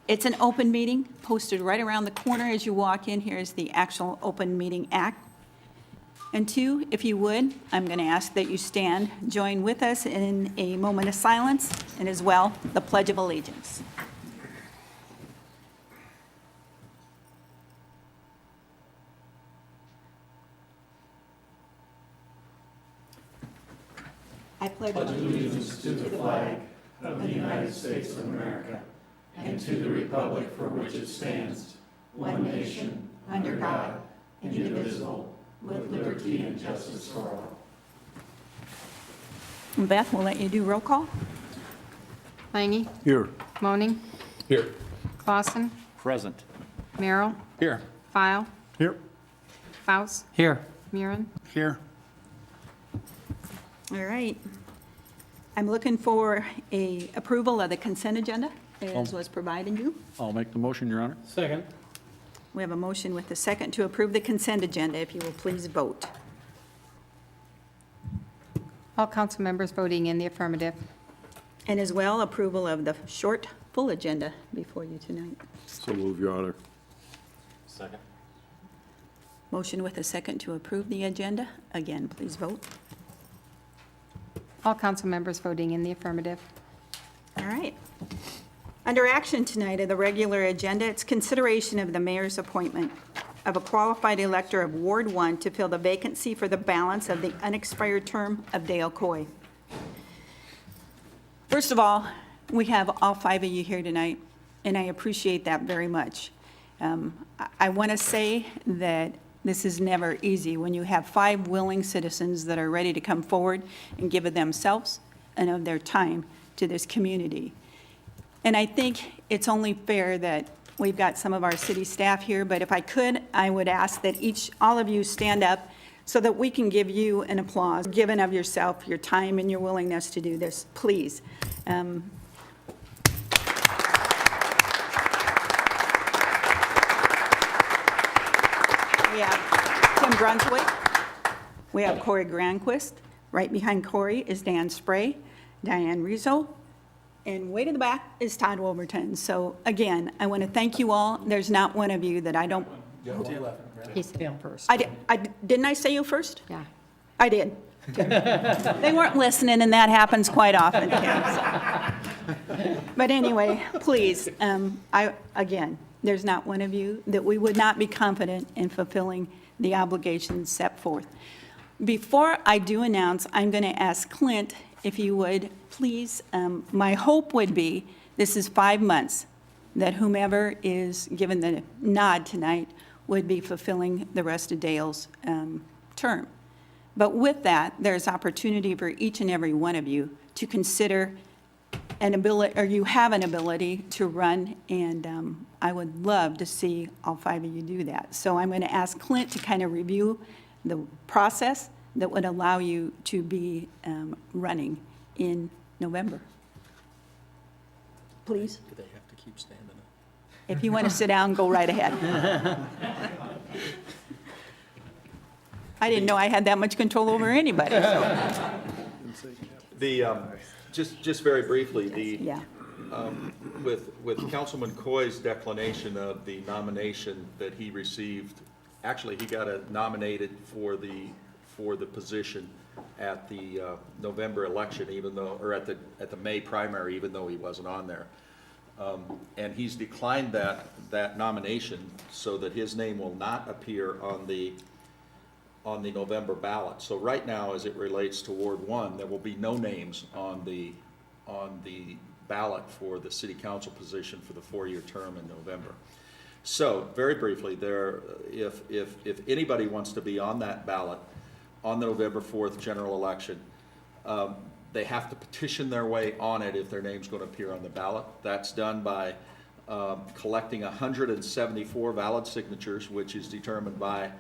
It's an open meeting, posted right around the corner as you walk in. Here's the actual Open Meeting Act. And two, if you would, I'm going to ask that you stand, join with us in a moment of silence, and as well, the Pledge of Allegiance. I pledge allegiance to the flag of the United States of America and to the republic for which it stands, one nation, under God, indivisible, with liberty and justice for all. Beth, we'll let you do roll call. Lange. Here. Moaning. Here. Clausen. Present. Merrill. Here. File. Here. Faust. Here. Murin. Here. All right. I'm looking for a approval of the consent agenda as was provided you. I'll make the motion, Your Honor. Second. We have a motion with the second to approve the consent agenda. If you will please vote. All council members voting in the affirmative. And as well, approval of the short, full agenda before you tonight. So move, Your Honor. Second. Motion with a second to approve the agenda. Again, please vote. All council members voting in the affirmative. All right. Under action tonight of the regular agenda, it's consideration of the mayor's appointment of a qualified elector of Ward 1 to fill the vacancy for the balance of the unexpired term of Dale Coy. First of all, we have all five of you here tonight, and I appreciate that very much. I want to say that this is never easy when you have five willing citizens that are ready to come forward and give of themselves and of their time to this community. And I think it's only fair that we've got some of our city staff here, but if I could, I would ask that all of you stand up so that we can give you an applause, given of yourself, your time, and your willingness to do this, please. We have Tim Brunswick. We have Corey Granquist. Right behind Corey is Dan Spray, Diane Rizzo, and way to the back is Todd Wolverton. So again, I want to thank you all. There's not one of you that I don't. He's Tim first. Didn't I say you first? Yeah. I did. They weren't listening, and that happens quite often, Kim. So. But anyway, please, again, there's not one of you that we would not be confident in fulfilling the obligations set forth. Before I do announce, I'm going to ask Clint, if you would, please, my hope would be, this is 5 months, that whomever is given the nod tonight would be fulfilling the rest of Dale's term. But with that, there's opportunity for each and every one of you to consider an ability, or you have an ability to run, and I would love to see all five of you do that. So I'm going to ask Clint to kind of review the process that would allow you to be running in November. Please. Do they have to keep standing up? If you want to sit down, go right ahead. I didn't know I had that much control over anybody. So. Just very briefly, Yeah. with Councilman Coy's declination of the nomination that he received, actually, he got nominated for the position at the November election, even though, or at the May primary, even though he wasn't on there. And he's declined that nomination so that his name will not appear on the November ballot. So right now, as it relates to Ward 1, there will be no names on the ballot for the city council position for the 4-year term in November. So very briefly, if anybody wants to be on that ballot on the November 4th general election, they have to petition their way on it if their name's going to appear on the ballot. That's done by collecting 174 valid signatures, which is determined by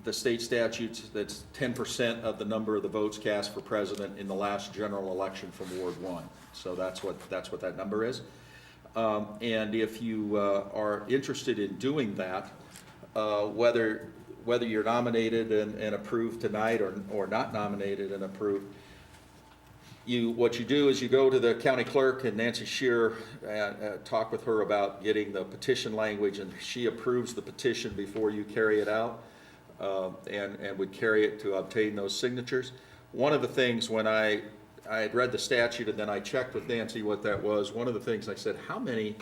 the state statutes. That's 10% of the number of the votes cast for president in the last general election from Ward 1. So that's what that number is. And if you are interested in doing that, whether you're nominated and approved tonight or not nominated and approved, what you do is you go to the county clerk and Nancy Shearer and talk with her about getting the petition language, and she approves the petition before you carry it out, and would carry it to obtain those signatures. One of the things when I had read the statute and then I checked with Nancy what that was, one of the things I said, how many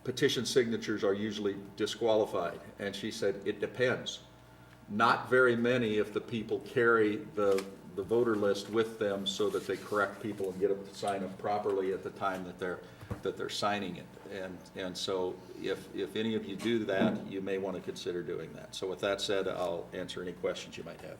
petition signatures are usually disqualified? And she said, it depends. Not very many if the people carry the voter list with them so that they correct people and get them to sign it properly at the time that they're signing it. And so if any of you do that, you may want to consider doing that. So with that said, I'll answer any questions you might have.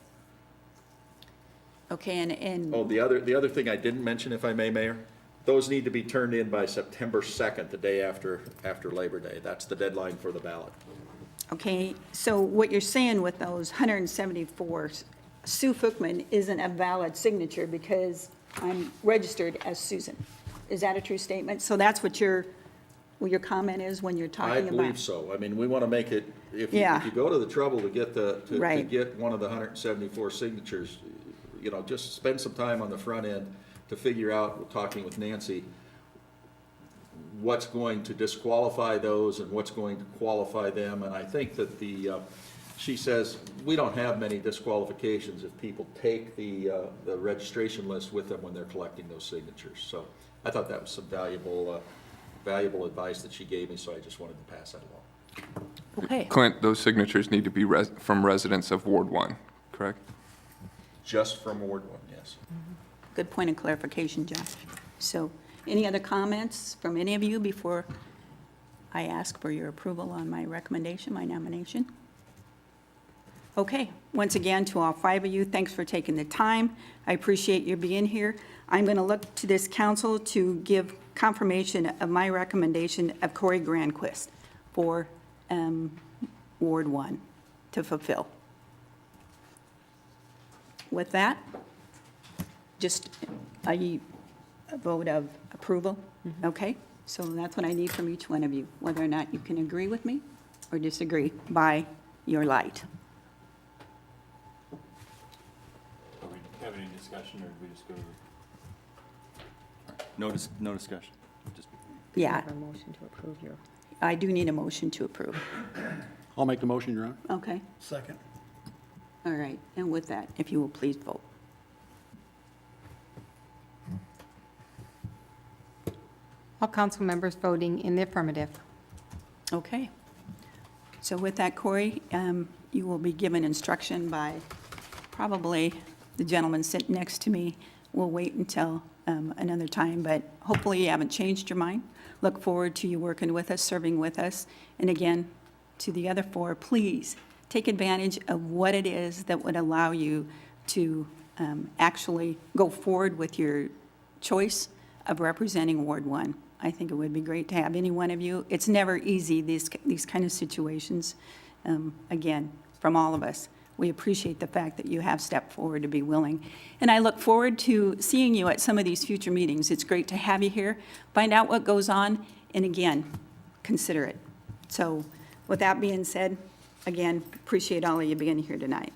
Okay, and Oh, the other thing I didn't mention, if I may, Mayor, those need to be turned in by September 2nd, the day after Labor Day. That's the deadline for the ballot. okay, so what you're saying with those 174, Sue Fookman isn't a valid signature because I'm registered as Susan. Is that a true statement? So that's what your comment is when you're talking I about? believe so. I mean, we want to make it, if Yeah. you go to the trouble to get to Right. get one of the 174 signatures, you know, just spend some time on the front end to figure out, talking with Nancy, what's going to disqualify those and what's going to qualify them. And I think that she says, we don't have many disqualifications if people take the registration list with them when they're collecting those signatures. So I thought that was some valuable advice that she gave me, so I just wanted to pass that along. Okay, Clint, those signatures need to be from residents of Ward 1, correct? Just from Ward 1, yes. good point of clarification, Josh. So any other comments from any of you before I ask for your approval on my recommendation, my nomination? Okay, once again, to all 5 of you, thanks for taking the time. I appreciate your being here. I'm going to look to this council to give confirmation of my recommendation of Corey Granquist for Ward 1 to fulfill. With that, just a vote of approval, okay? So that's what I need from each one of you, whether or not you can agree with me or disagree by your light. Are we having any discussion, or do we just go to? No discussion. Just Yeah, Have a motion to approve your, I do need a motion to approve. I'll make the motion, Your Honor. Okay, Second. all right, and with that, if you will please vote. all council members voting in the affirmative. Okay. So with that, Corey, you will be given instruction by probably the gentleman sitting next to me. We'll wait until another time, but hopefully you haven't changed your mind. Look forward to you working with us, serving with us. And again, to the other 4, please take advantage of what it is that would allow you to actually go forward with your choice of representing Ward 1. I think it would be great to have any one of you. It's never easy, these kind of situations. Again, from all of us, we appreciate the fact that you have stepped forward to be willing. And I look forward to seeing you at some of these future meetings. It's great to have you here, find out what goes on, and again, consider it. So with that being said, again, appreciate all of you being here tonight.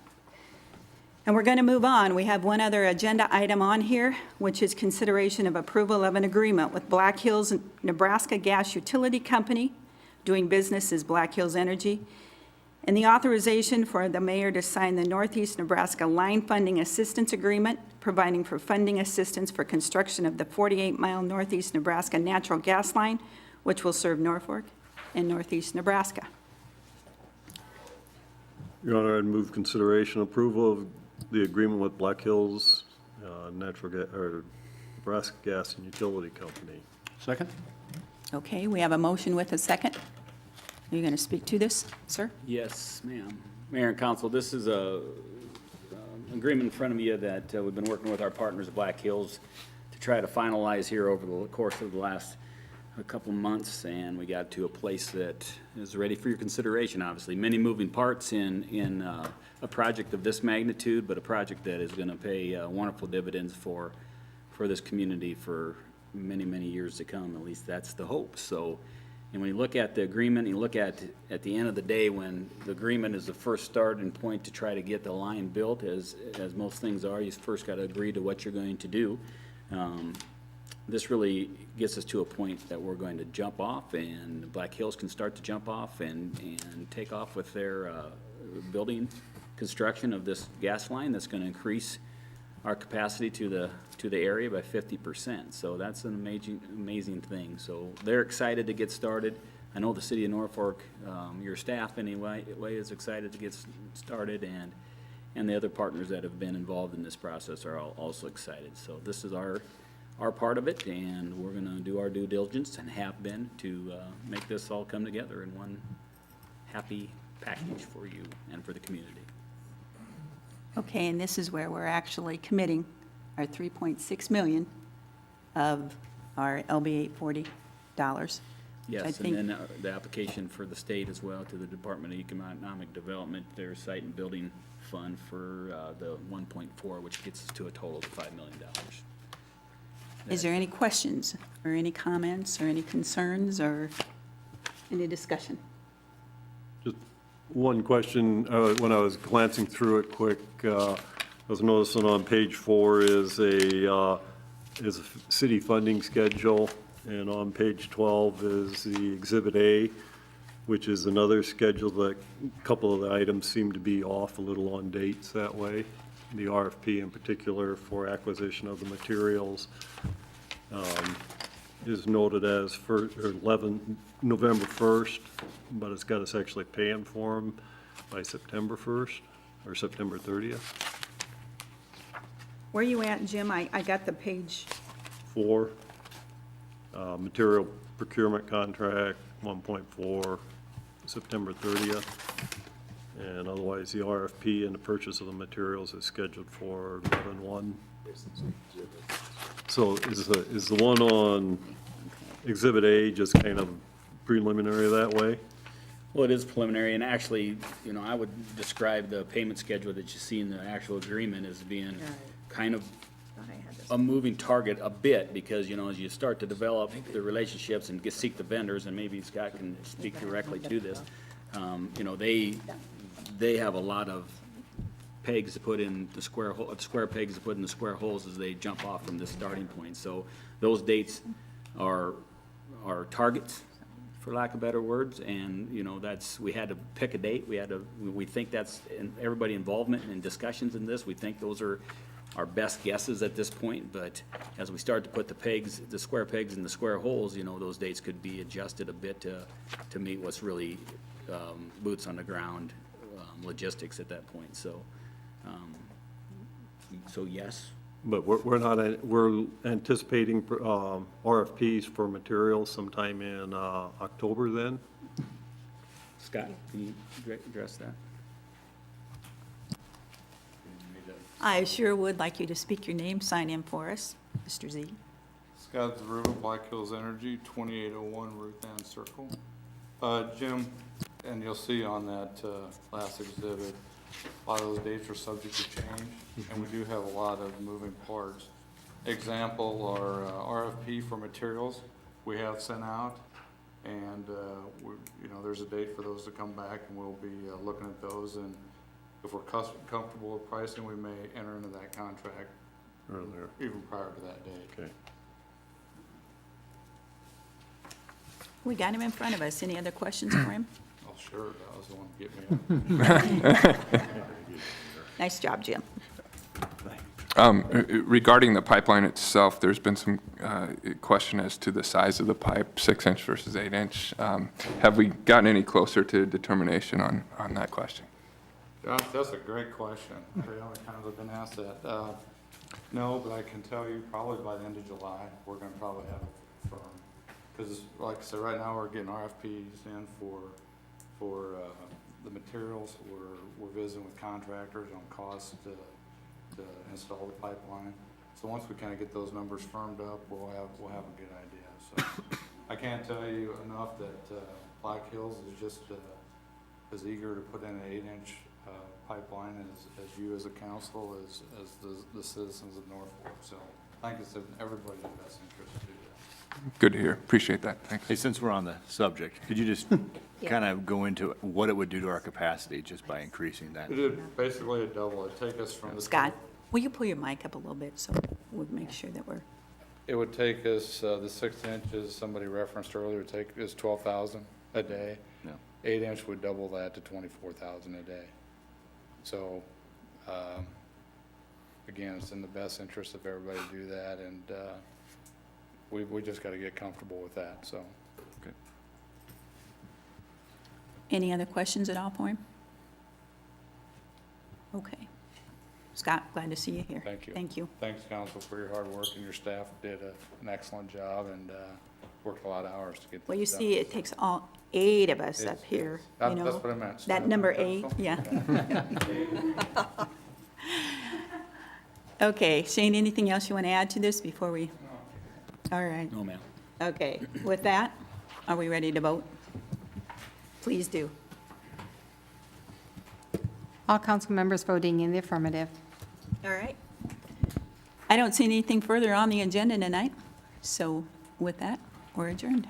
And we're going to move on. We have one other agenda item on here, which is consideration of approval of an agreement with Black Hills Nebraska Gas Utility Company, doing business as Black Hills Energy, and the authorization for the mayor to sign the Northeast Nebraska Line Funding Assistance Agreement, providing for funding assistance for construction of the 48-mile Northeast Nebraska natural gas line, which will serve Norfolk and Northeast Nebraska. Your Honor, I'd move consideration approval of the agreement with Black Hills Nebraska Gas and Utility Company. Second? Okay, we have a motion with a second. Are you going to speak to this, sir? Yes, ma'am. Mayor and council, this is a agreement in front of you that we've been working with our partners at Black Hills to try to finalize here over the course of the last couple months, and we got to a place that is ready for your consideration, obviously. Many moving parts in a project of this magnitude, but a project that is going to pay wonderful dividends for this community for many, many years to come. At least that's the hope. So And when you look at the agreement, you look at the end of the day, when the agreement is the first starting point to try to get the line built, as most things are, you first got to agree to what you're going to do. This really gets us to a point that we're going to jump off, and Black Hills can start to jump off and take off with their building construction of this gas line that's going to increase our capacity to the area by 50%. So that's an amazing thing. So they're excited to get started. I know the city of Norfolk, your staff anyway, is excited to get started, and the other partners that have been involved in this process are also excited. So this is our part of it, and we're going to do our due diligence, and have been, to make this all come together in one happy package for you and for the community. Okay, and this is where we're actually committing our 3.6 million of our LB 840 dollars. I Yes, think- and then the application for the state as well, to the Department of Economic Development, their site and building fund for the 1.4, which gets us to a total of $5 million. Is there any questions, or any comments, or any concerns, or any discussion? Just one question, when I was glancing through it quick, I was noticing on page 4 is a city funding schedule, and on page 12 is the Exhibit A, which is another schedule that a couple of the items seem to be off a little on dates that way. The RFP in particular for acquisition of the materials is noted as November 1st, but it's got us actually paying for them by September 1st or September 30th. Where are you at, Jim? I got the page. 4, material procurement contract, 1.4, September 30th. And otherwise, the RFP and the purchase of the materials is scheduled for 11/1. So is the one on Exhibit A just kind of preliminary that way? Well, it is preliminary, and actually, you know, I would describe the payment schedule that you see in the actual agreement as being kind of a moving target a bit, because, you know, as you start to develop the relationships and seek the vendors, and maybe Scott can speak directly to this, you know, they have a lot of pegs to put in the square pegs to put in the square holes as they jump off from this starting point. So those dates are targets, for lack of better words, and, you know, we had to pick a date. We think that's, and everybody involvement and discussions in this, we think those are our best guesses at this point, but as we start to put the square pegs in the square holes, you know, those dates could be adjusted a bit to meet what's really boots on the ground logistics at that point. So yes. But we're anticipating RFPs for materials sometime in October then? Scott, can you address that? I sure would like you to speak your name, sign in for us, Mr. Z. Scott Zeruba, Black Hills Energy, 2801 Ruth Ann Circle. Jim, and you'll see on that last exhibit, a lot of those dates are subject to change, and we do have a lot of moving parts. Example, our RFP for materials we have sent out, and you know, there's a date for those to come back, and we'll be looking at those, and if we're comfortable with pricing, we may enter into that contract Earlier. even prior to that date. Okay. We got him in front of us. Any other questions for him? Oh, sure, that was the one to get me up. Nice job, Jim. Regarding the pipeline itself, there's been some question as to the size of the pipe, 6-inch versus 8-inch. Have we gotten any closer to determination on that question? Josh, that's a great question. Pretty many times I've been asked that. No, but I can tell you probably by the end of July, we're gonna probably have it firm. Because like I said, right now we're getting RFPs in for the materials. We're visiting with contractors on costs to install the pipeline. So once we kind of get those numbers firmed up, we'll have a good idea. So I can't tell you enough that Black Hills is just as eager to put in an 8-inch pipeline as you as a council, as the citizens of Norfolk. So I think it's in everybody's best interest to do that. Good to hear. Appreciate that. Thanks. Hey, since we're on the subject, could you just kind of go into what it would do to our capacity just by increasing that? It did basically a double. It'd take us from the. Scott, will you pull your mic up a little bit so we'll make sure that we're, It would take us, the 6 inches, somebody referenced earlier, would take us 12,000 a day. No. 8 inch would double that to 24,000 a day. So, again, it's in the best interest of everybody to do that, and we just got to get comfortable with that, so. any other questions at all for him? Okay. Scott, glad to see you here. Thank you. Thank you. Thanks, council, for your hard work, and your staff did an excellent job and worked a lot of hours to get this done. Well, you see, it takes all 8 of us up It's- here, that- you know. That's what I meant. That number 8, yeah. Okay, Shane, anything else you want to add to this before we? All right, No, ma'am. okay. With that, are we ready to vote? Please do. All council members voting in the affirmative. All right. I don't see anything further on the agenda tonight, so with that, we're adjourned.